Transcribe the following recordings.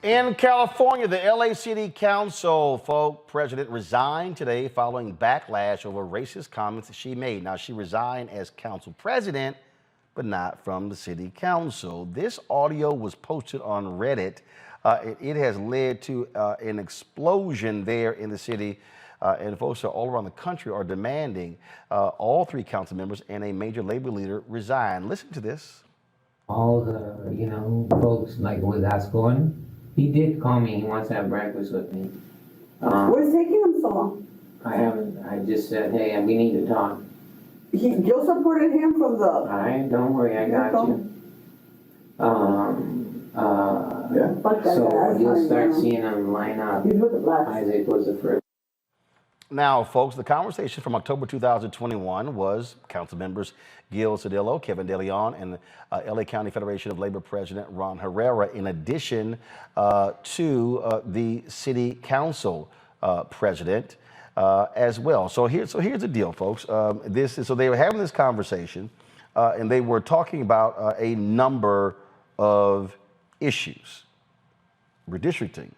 In California, the LA City Council president resigned today following backlash over racist comments that she made. Now, she resigned as council president, but not from the city council. This audio was posted on Reddit. It has led to an explosion there in the city, and folks all around the country are demanding all three council members and a major labor leader resign. Listen to this. All the, folks like with Ascon, he did call me. He wants to have breakfast with me. What's taking him so long? I haven't. I just said, hey, we need to talk. You supported him from the... All right, don't worry, I got you. So you'll start seeing them line up. Isaac was the first. Now, folks, the conversation from October 2021 was Councilmembers Gil Cedillo, Kevin De León, and LA County Federation of Labor President Ron Herrera, in addition to the City Council President as well. So here's the deal, folks. So they were having this conversation, and they were talking about a number of issues, redistricting.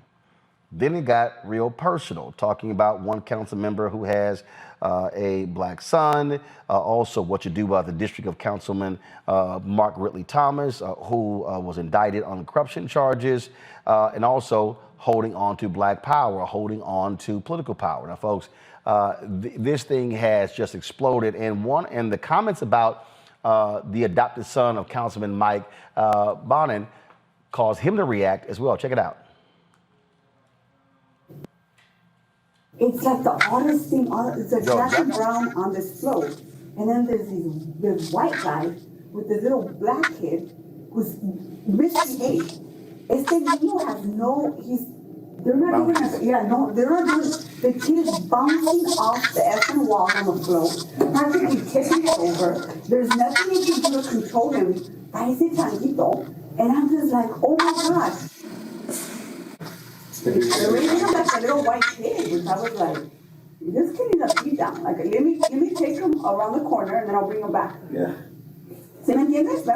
Then it got real personal, talking about one council member who has a black son, also what you do about the district of Councilman Mark Ridley-Thomas, who was indicted on corruption charges, and also holding on to black power, holding on to political power. Now, folks, this thing has just exploded, and the comments about the adopted son of Councilman Mike Bonin caused him to react as well. Check it out. It's like the oddest thing. It's like Jackie Brown on this float. And then there's this white guy with this little black kid who's misbehaved. It's like you have they're not even, they're not doing, the kid is bouncing off the effing wall on the float, practically tipping over. There's nothing you can do to control him. Parece changuito. And I'm just like, oh my God. They're raising him like a little white kid, which I was like, this kid needs a beat down. Like, let me take him around the corner and then I'll bring him back. Yeah. ¿Se me entiendes?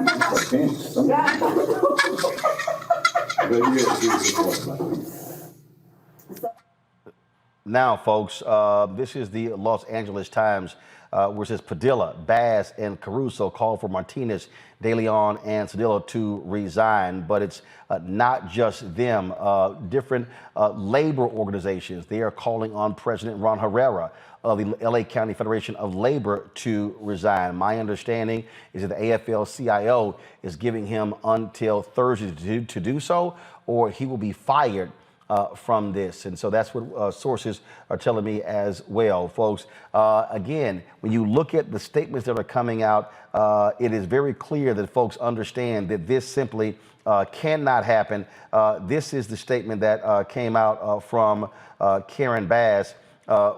Now, folks, this is the Los Angeles Times, where it says Padilla, Bass, and Caruso called for Martinez, De León, and Cedillo to resign. But it's not just them. Different labor organizations, they are calling on President Ron Herrera of the LA County Federation of Labor to resign. My understanding is that the AFL-CIO is giving him until Thursday to do so, or he will be fired from this. And so that's what sources are telling me as well, folks. Again, when you look at the statements that are coming out, it is very clear that folks understand that this simply cannot happen. This is the statement that came out from Karen Bass,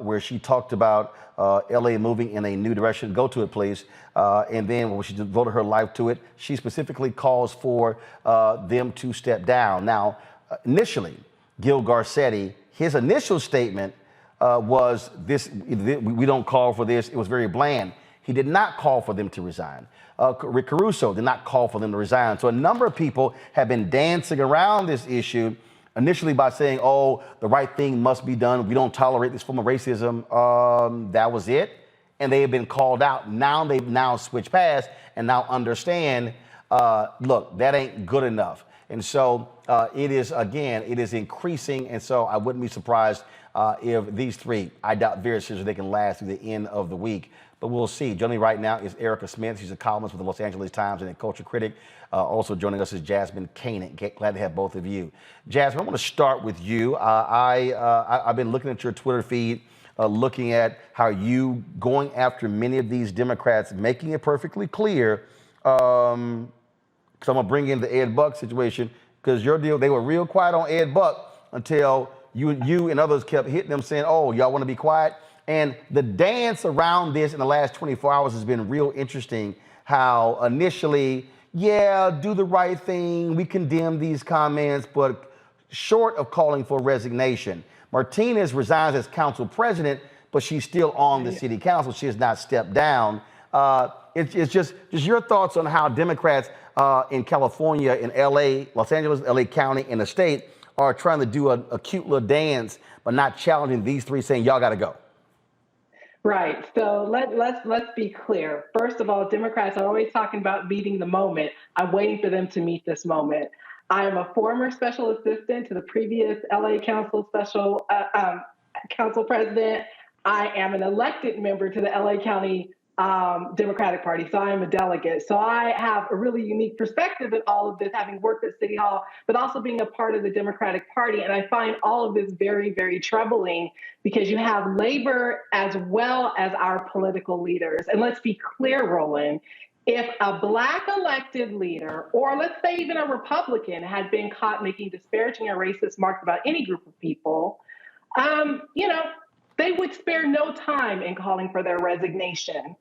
where she talked about LA moving in a new direction. Go to it, please. And then when she devoted her life to it, she specifically calls for them to step down. Now, initially, Gil Garcetti, his initial statement was this: we don't call for this. It was very bland. He did not call for them to resign. Rick Caruso did not call for them to resign. So a number of people have been dancing around this issue initially by saying, oh, the right thing must be done. We don't tolerate this form of racism. That was it. And they have been called out. Now they've switched past and now understand, look, that ain't good enough. And so it is increasing. And so I wouldn't be surprised if these three, I doubt very seriously they can last through the end of the week. But we'll see. Joining me right now is Erika Smith. She's a columnist with the Los Angeles Times and a culture critic. Also joining us is Jasmyne Cannick. Glad to have both of you. Jasmine, I want to start with you. I've been looking at your Twitter feed, looking at how you going after many of these Democrats, making it perfectly clear. Because I'm going to bring in the Ed Buck situation, because your deal, they were real quiet on Ed Buck until you and others kept hitting them saying, oh, y'all want to be quiet? And the dance around this in the last 24 hours has been real interesting. How initially, yeah, do the right thing. We condemn these comments, but short of calling for resignation. Martinez resigns as council president, but she's still on the city council. She has not stepped down. It's just your thoughts on how Democrats in California, in LA, Los Angeles, LA County, and the state are trying to do a cute little dance, but not challenging these three, saying y'all got to go? Right. So let's be clear. First of all, Democrats are always talking about meeting the moment. I'm waiting for them to meet this moment. I am a former special assistant to the previous LA Council Council president. I am an elected member to the LA County Democratic Party, so I am a delegate. So I have a really unique perspective in all of this, having worked at City Hall, but also being a part of the Democratic Party. And I find all of this very, very troubling because you have labor as well as our political leaders. And let's be clear, Roland, if a Black elected leader, or let's say even a Republican, had been caught making disparaging or racist remarks about any group of people, they would spare no time in calling for their resignation.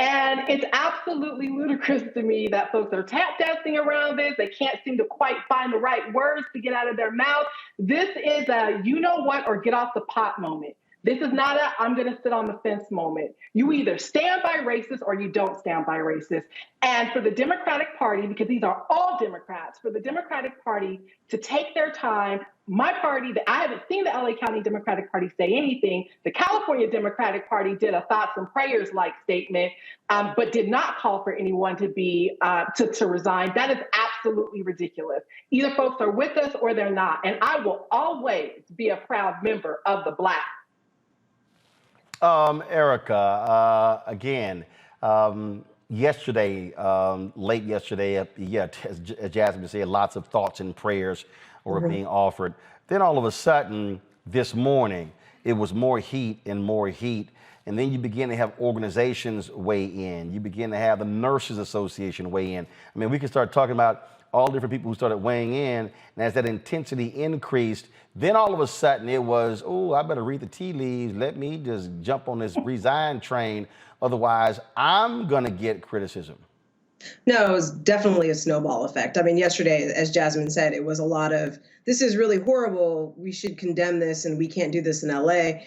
And it's absolutely ludicrous to me that folks are tap dancing around this. They can't seem to quite find the right words to get out of their mouth. This is a you know what or get off the pot moment. This is not a I'm going to sit on the fence moment. You either stand by racist or you don't stand by racist. And for the Democratic Party, because these are all Democrats, for the Democratic Party to take their time, my party, I haven't seen the LA County Democratic Party say anything. The California Democratic Party did a thoughts and prayers like statement, but did not call for anyone to be to resign. That is absolutely ridiculous. Either folks are with us or they're not. And I will always be a proud member of the Black. Erika, again, yesterday, late yesterday, as Jasmine said, lots of thoughts and prayers were being offered. Then all of a sudden, this morning, it was more heat and more heat. And then you begin to have organizations weigh in. You begin to have the Nurses Association weigh in. I mean, we can start talking about all different people who started weighing in. And as that intensity increased, then all of a sudden it was, oh, I better read the tea leaves. Let me just jump on this resign train. Otherwise, I'm going to get criticism. No, it was definitely a snowball effect. I mean, yesterday, as Jasmine said, it was a lot of, this is really horrible. We should condemn this and we can't do this in LA.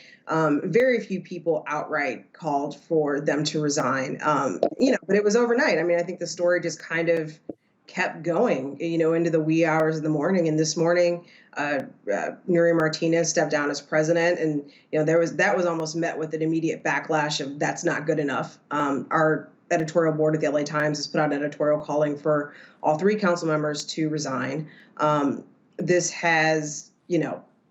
Very few people outright called for them to resign, but it was overnight. I mean, I think the story just kind of kept going, into the wee hours of the morning. And this morning, Nuri Martinez stepped down as president. And, that was almost met with an immediate backlash of that's not good enough. Our editorial board at the LA Times has put out an editorial calling for all three council members to resign. This has,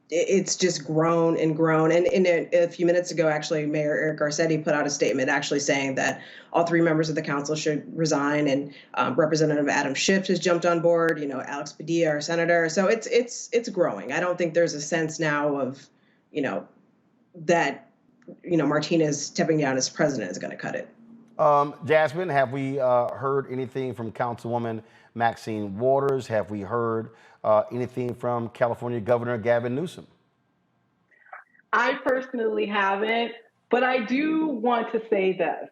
it's just grown and grown. And a few minutes ago, actually, Mayor Erika Garcetti put out a statement actually saying that all three members of the council should resign. And Representative Adam Schiff has jumped on board, Alex Padilla, our senator. So it's growing. I don't think there's a sense now of, that, Martinez stepping down as president is going to cut it. Jasmine, have we heard anything from Councilwoman Maxine Waters? Have we heard anything from California Governor Gavin Newsom? I personally haven't, but I do want to say this.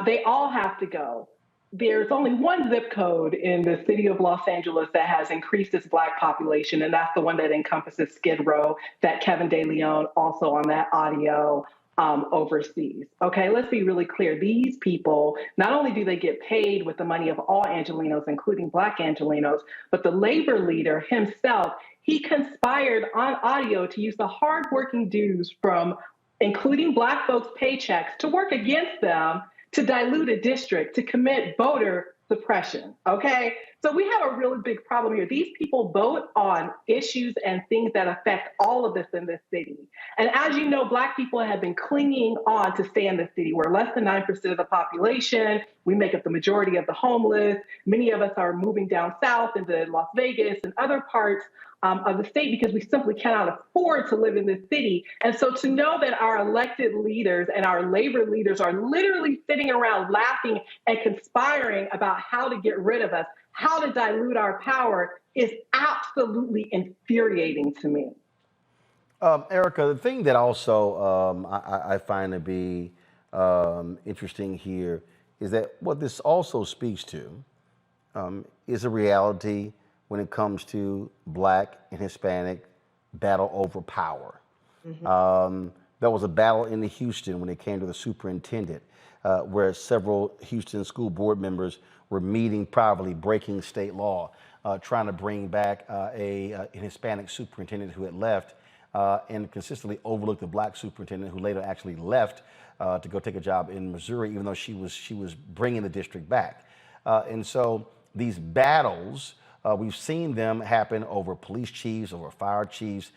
They all have to go. There's only one zip code in the city of Los Angeles that has increased its Black population, and that's the one that encompasses Skid Row that Kevin De León also on that audio overseas. Okay, let's be really clear. These people, not only do they get paid with the money of all Angelenos, including Black Angelenos, but the labor leader himself, he conspired on audio to use the hardworking dues from including Black folks' paychecks to work against them, to dilute a district, to commit voter suppression, okay? So we have a really big problem here. These people vote on issues and things that affect all of us in this city. And as you know, Black people have been clinging on to stay in the city. We're less than 9% of the population. We make up the majority of the homeless. Many of us are moving down south into Las Vegas and other parts of the state because we simply cannot afford to live in this city. And so to know that our elected leaders and our labor leaders are literally sitting around laughing and conspiring about how to get rid of us, how to dilute our power, is absolutely infuriating to me. Erika, the thing that also I find to be interesting here is that what this also speaks to is a reality when it comes to Black and Hispanic battle over power. There was a battle in Houston when it came to the superintendent, where several Houston school board members were meeting privately, breaking state law. trying to bring back an Hispanic superintendent who had left and consistently overlooked the black superintendent who later actually left to go take a job in Missouri, even though she was bringing the district back. And so these battles, we've seen them happen over police chiefs, over fire chiefs.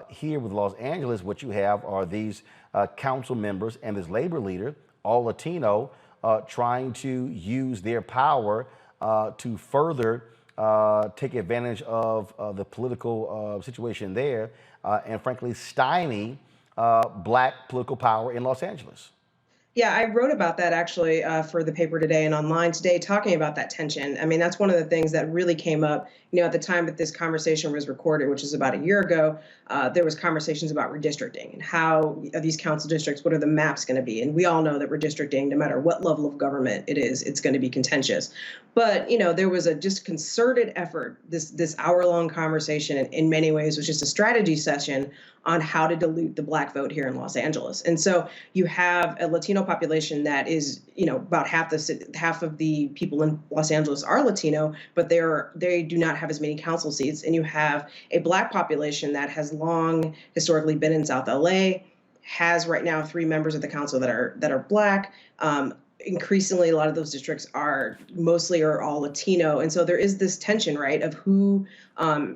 Here with Los Angeles, what you have are these council members and this labor leader, all Latino, trying to use their power to further take advantage of the political situation there and frankly stymie black political power in Los Angeles. Yeah, I wrote about that actually for the paper today and online today, talking about that tension. I mean, that's one of the things that really came up, at the time that this conversation was recorded, which is about a year ago. There was conversations about redistricting and how are these council districts, what are the maps going to be? And we all know that redistricting, no matter what level of government it is, it's going to be contentious. But, there was a just concerted effort. This hour-long conversation in many ways was just a strategy session on how to dilute the black vote here in Los Angeles. And so you have a Latino population that is, about half of the people in Los Angeles are Latino, but they do not have as many council seats. And you have a black population that has long historically been in South LA, has right now 3 members of the council that are black. Increasingly, a lot of those districts are all Latino. And so there is this tension, right, of who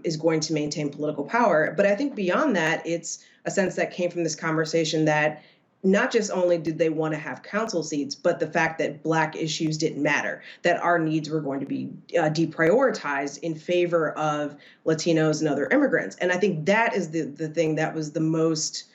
is going to maintain political power. But I think beyond that, it's a sense that came from this conversation that not just only did they want to have council seats, but the fact that black issues didn't matter, that our needs were going to be deprioritized in favor of Latinos and other immigrants. And I think that is the thing that was the most,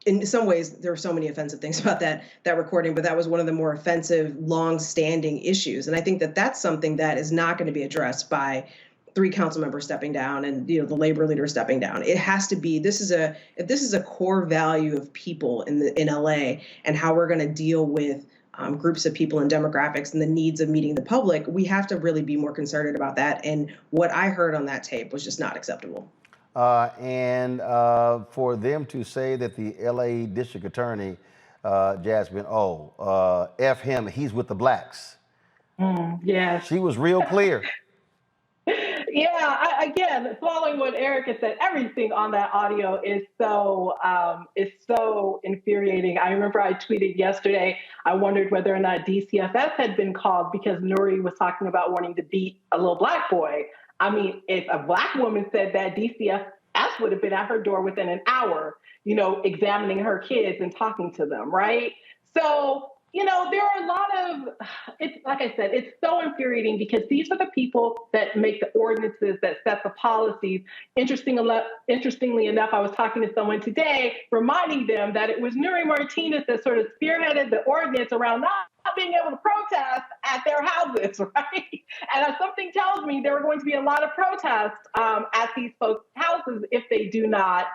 in some ways, there were so many offensive things about that recording, but that was one of the more offensive, long-standing issues. And I think that that's something that is not going to be addressed by 3 council members stepping down and the labor leader stepping down. It has to be, if this is a core value of people in LA and how we're going to deal with groups of people and demographics and the needs of meeting the public, we have to really be more concerted about that. And what I heard on that tape was just not acceptable. And for them to say that the LA district attorney, Jasmine, F him, he's with the blacks. Yes. She was real clear. Yeah, again, following what Erika said, everything on that audio is so infuriating. I remember I tweeted yesterday, I wondered whether or not DCFS had been called because Nuri was talking about wanting to beat a little black boy. I mean, if a black woman said that, DCFS would have been at her door within an hour, examining her kids and talking to them, right? So, there are a lot of, it's like I said, it's so infuriating because these are the people that make the ordinances, that set the policies. Interestingly enough, I was talking to someone today, reminding them that it was Nuri Martinez that sort of spearheaded the ordinance around not being able to protest at their houses, right? And something tells me there are going to be a lot of protests at these folks' houses if they do not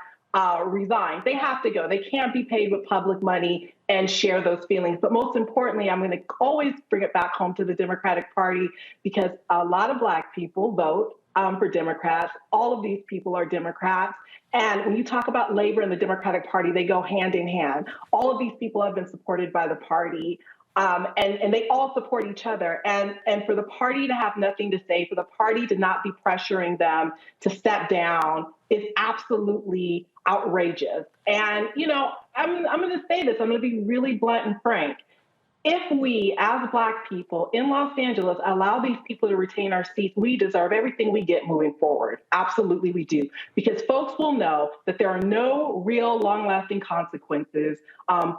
resign. They have to go. They can't be paid with public money and share those feelings. But most importantly, I'm going to always bring it back home to the Democratic Party because a lot of black people vote for Democrats. All of these people are Democrats. And when you talk about labor and the Democratic Party, they go hand in hand. All of these people have been supported by the party. And they all support each other. And for the party to have nothing to say, for the party to not be pressuring them to step down is absolutely outrageous. And, I'm going to say this, I'm going to be really blunt and frank. If we, as Black people in Los Angeles, allow these people to retain our seats, we deserve everything we get moving forward. Absolutely, we do. Because folks will know that there are no real long-lasting consequences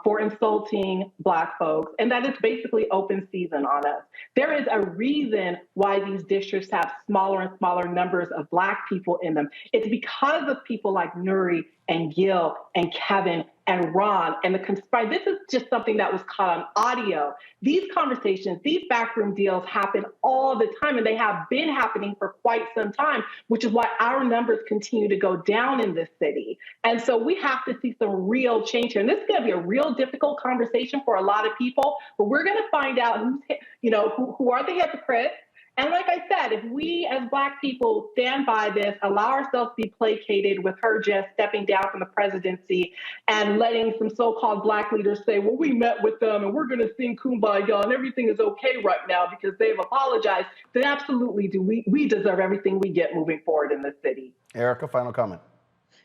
for insulting Black folks, and that it's basically open season on us. There is a reason why these districts have smaller and smaller numbers of Black people in them. It's because of people like Nuri and Gil and Kevin and Ron and the conspire. This is just something that was caught on audio. These conversations, these backroom deals happen all the time, and they have been happening for quite some time, which is why our numbers continue to go down in this city. And so we have to see some real change here. And this is going to be a real difficult conversation for a lot of people, but we're going to find out who are the hypocrites And like I said, if we as Black people stand by this, allow ourselves to be placated with her just stepping down from the presidency and letting some so-called Black leaders say, well, we met with them and we're going to sing Kumbaya and everything is okay right now because they've apologized, then absolutely we deserve everything we get moving forward in this city. Erika, final comment.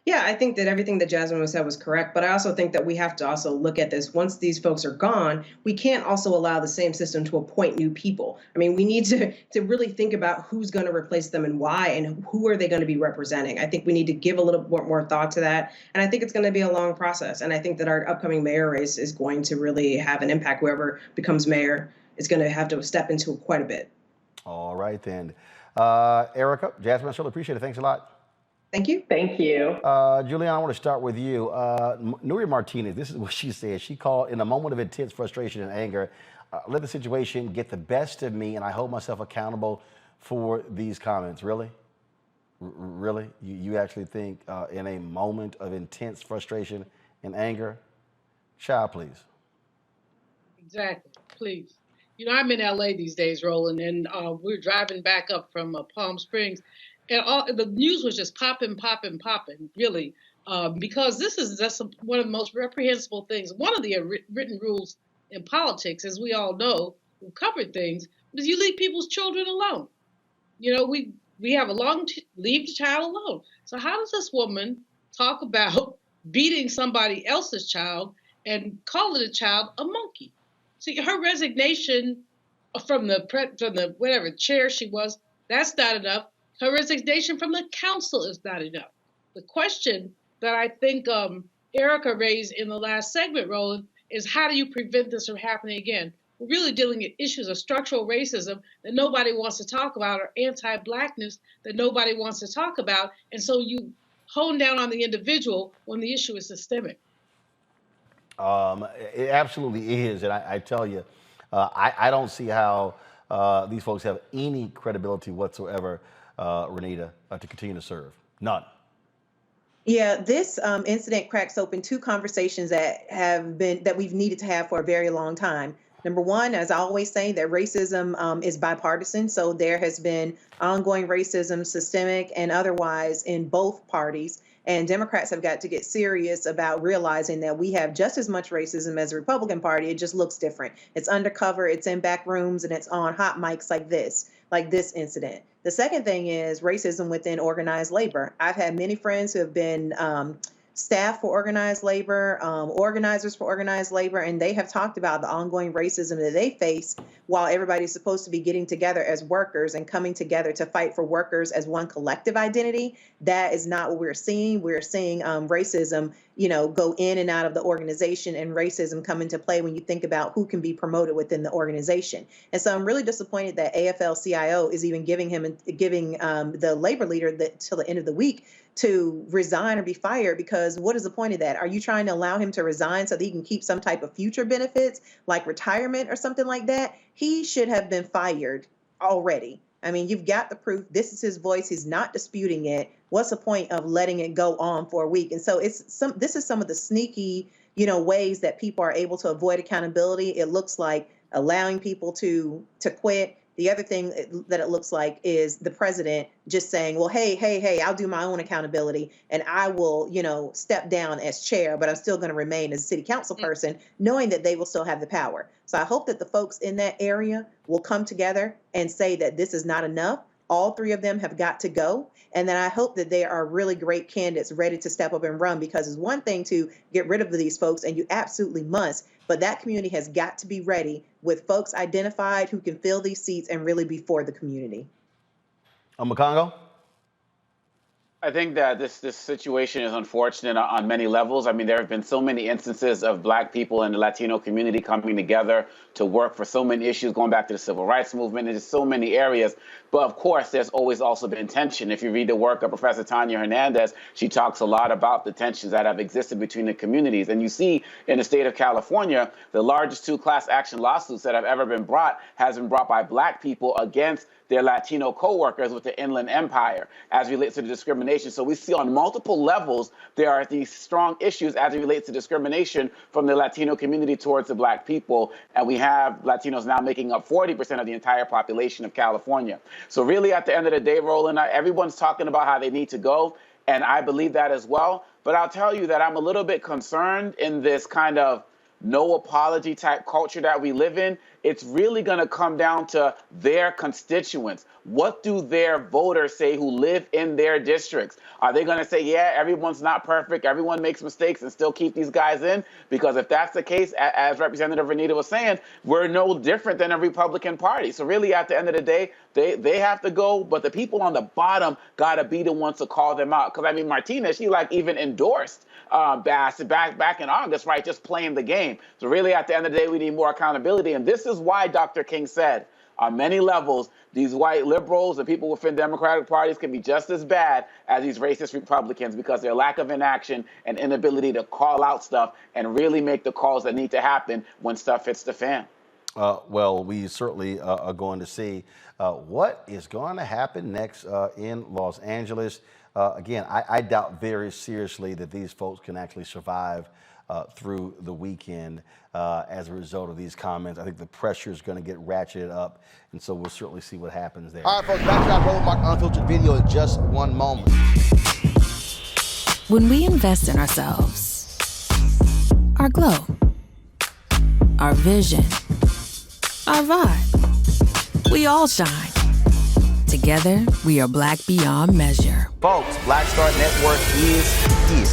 Yeah, I think that everything that Jasmine said was correct, but I also think that we have to also look at this. Once these folks are gone, we can't also allow the same system to appoint new people. I mean, we need to really think about who's going to replace them and why, and who are they going to be representing. I think we need to give a little more thought to that, and I think it's going to be a long process. And I think that our upcoming mayor race is going to really have an impact. Whoever becomes mayor is going to have to step into quite a bit. All right, then. Erika, Jasmine, I surely appreciate it. Thanks a lot. Thank you. Thank you. Juliana, I want to start with you. Nuri Martinez, this is what she said. She called, in a moment of intense frustration and anger, let the situation get the best of me, and I hold myself accountable for these comments. Really? Really? You actually think in a moment of intense frustration and anger? Child, please. Exactly. Please. You know, I'm in LA these days, Roland, and we're driving back up from Palm Springs. And the news was just popping, really, because this is just one of the most reprehensible things. One of the written rules in politics, as we all know, who covered things, is you leave people's children alone. You know, we have leave the child alone. So how does this woman talk about beating somebody else's child and calling the child a monkey? See, her resignation from the whatever chair she was, that's not enough. Her resignation from the council is not enough. The question that I think Erika raised in the last segment, Roland, is how do you prevent this from happening again? We're really dealing with issues of structural racism that nobody wants to talk about, or anti-Blackness that nobody wants to talk about. And so you hone down on the individual when the issue is systemic. It absolutely is. And I tell you, I don't see how these folks have any credibility whatsoever, Renita, to continue to serve. None. Yeah, this incident cracks open two conversations that we've needed to have for a very long time. Number one, as I always say, that racism is bipartisan. So there has been ongoing racism, systemic and otherwise, in both parties. And Democrats have got to get serious about realizing that we have just as much racism as the Republican Party. It just looks different. It's undercover, it's in back rooms, and it's on hot mics like this incident. The second thing is racism within organized labor. I've had many friends who have been staff for organized labor, organizers for organized labor, and they have talked about the ongoing racism that they face while everybody's supposed to be getting together as workers and coming together to fight for workers as one collective identity. That is not what we're seeing. We're seeing racism, go in and out of the organization, and racism come into play when you think about who can be promoted within the organization. And so I'm really disappointed that AFL-CIO is even giving the labor leader till the end of the week to resign or be fired, because what is the point of that? Are you trying to allow him to resign so that he can keep some type of future benefits like retirement or something like that? He should have been fired already. I mean, you've got the proof. This is his voice. He's not disputing it. What's the point of letting it go on for a week? And so this is some of the sneaky, ways that people are able to avoid accountability. It looks like allowing people to quit. The other thing that it looks like is the president just saying, well, hey, I'll do my own accountability and I will, step down as chair, but I'm still going to remain as a city council person, knowing that they will still have the power. So I hope that the folks in that area will come together and say that this is not enough. All three of them have got to go. And then I hope that they are really great candidates ready to step up and run, because it's one thing to get rid of these folks, and you absolutely must, but that community has got to be ready with folks identified who can fill these seats and really be for the community. Makongo? I think that this situation is unfortunate on many levels. I mean, there have been so many instances of Black people and the Latino community coming together to work for so many issues, going back to the civil rights movement, and just so many areas. But of course, there's always also been tension. If you read the work of Professor Tanya Hernandez, she talks a lot about the tensions that have existed between the communities. And you see in the state of California, the largest two class action lawsuits that have ever been brought has been brought by Black people against their Latino co-workers with the Inland Empire as it relates to the discrimination. So we see on multiple levels, there are these strong issues as it relates to discrimination from the Latino community towards the Black people. And we have Latinos now making up 40% of the entire population of California. So really at the end of the day, Roland, everyone's talking about how they need to go. And I believe that as well. But I'll tell you that I'm a little bit concerned in this kind of no apology type culture that we live in. It's really going to come down to their constituents. What do their voters say who live in their districts? Are they going to say, yeah, everyone's not perfect, everyone makes mistakes, and still keep these guys in? Because if that's the case, as Representative Renita was saying, we're no different than a Republican Party. So really, at the end of the day, they have to go, but the people on the bottom got to be the ones to call them out. Because, I mean, Martinez, she like even endorsed Bass back in August, right, just playing the game. So really, at the end of the day, we need more accountability. And this is why Dr. King said, on many levels, these white liberals and people within Democratic parties can be just as bad as these racist Republicans, because their lack of inaction and inability to call out stuff and really make the calls that need to happen when stuff hits the fan. Well, we certainly are going to see what is going to happen next in Los Angeles. Again, I doubt very seriously that these folks can actually survive through the weekend as a result of these comments. I think the pressure is going to get ratcheted up, and so we'll certainly see what happens there. All right, folks, back to our Roland Martin Unfiltered video in just one moment. When we invest in ourselves, our glow, our vision, our vibe, we all shine. Together, we are Black beyond measure. Folks, Black Star Network is here.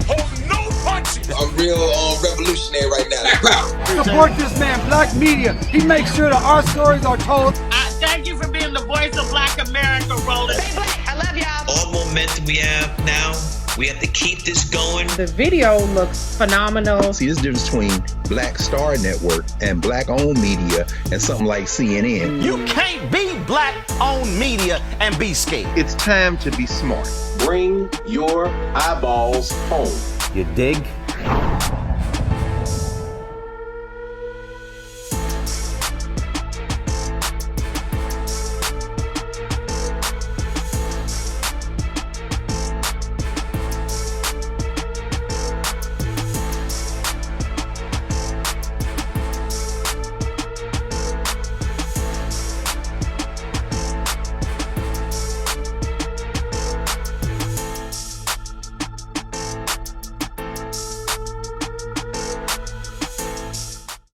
Hold no punches. I'm real revolutionary right now. Support this man, Black media. He makes sure that our stories are told. Thank you for being the voice of Black America, Roland. Stay Black. I love y'all. All momentum we have now, we have to keep this going. The video looks phenomenal. See, this difference between Black Star Network and Black-owned media and something like CNN. You can't be Black-owned media and be scared. It's time to be smart. Bring your eyeballs home. You dig?